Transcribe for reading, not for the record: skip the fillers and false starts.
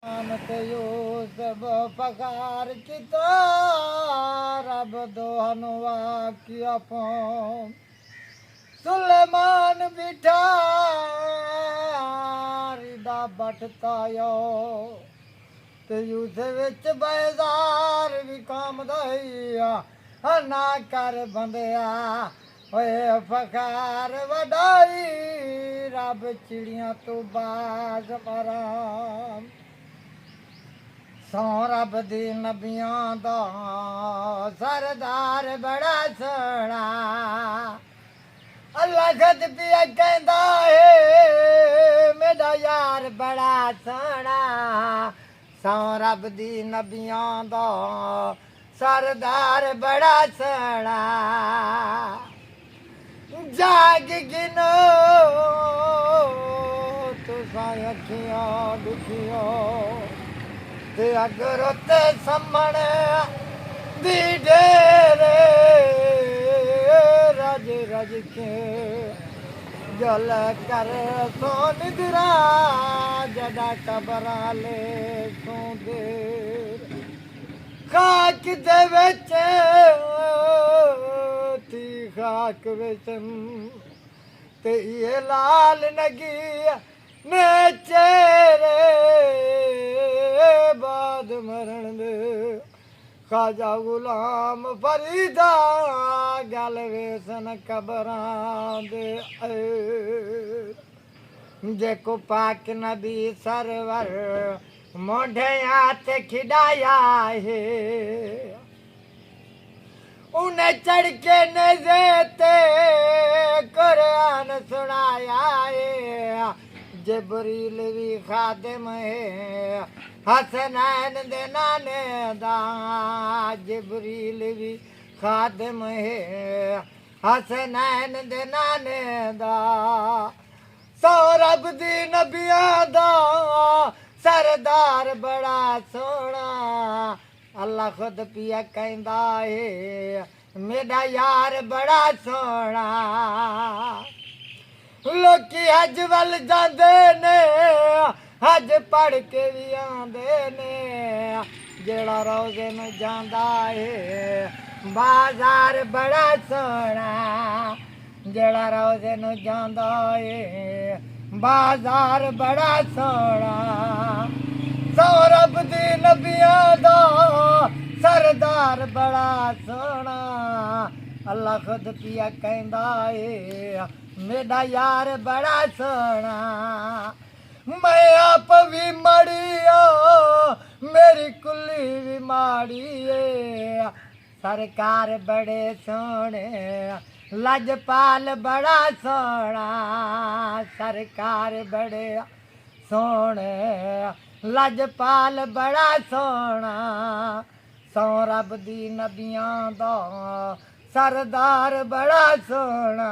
ते यूसुफ फकार किता रब दोहन वाकिया फोम सुलेमान बिठा रिदा बटतायो ते यूसुफ विच बेजार भी काम दईया ना कर बंदिया ओए फकार वडाई रब चिड़ियां तो बाज पराम सौ रब दी नबियां दा सरदार बड़ा सोहना अल्लाह खुद पिया कहंदा है मेरा यार बड़ा सोहना सौ रब दी नबियां दा सरदार बड़ा सोहना जाग गिनो तुसां अखियां दुखियो ते अगर ते सामने दी डेरे रज रज के जल कर सो निद्रा जदा कबरा ले सो देर खाक दे विच थी खाक विच ते ये लाल नगी ने चेरे बाद मरण दे खाजा गुलाम फरीदा गल वेसन कबरां दे जेको पाक नबी सरवर मोढियां ते खिडाया है उन्हें चढ़ के नज़े ते कुरान सुनाया है जिब्रील भी खादिम है हसनैन दे नाने दा जिब्रील भी खादिम है हसनैन दे नाने दा सौ रब दी नबियां दा सरदार बड़ा सोहना अल्लाह खुद पिया कहंदा है मेरा यार बड़ा सोहना लोकी हज वल जांदे ने हज पढ़ के भी आंदे ने जेड़ा रोजे में जांदा है बाजार बड़ा सोहना जेड़ा रोजे में जांदा है बाजार बड़ा सोहना सौ रब दी नबियां दा सरदार बड़ा सोहना अल्लाह खुद पिया कहंदा है मेरा यार बड़ा सोहना मैं आप भी मड़िया मेरी कुली भी माड़ी है सरकार बड़े सोहने लजपाल बड़ा सोहना सरकार बड़े सोहने लजपाल बड़ा सोहना सौ रब दी नबियां दा सरदार बड़ा सोहना।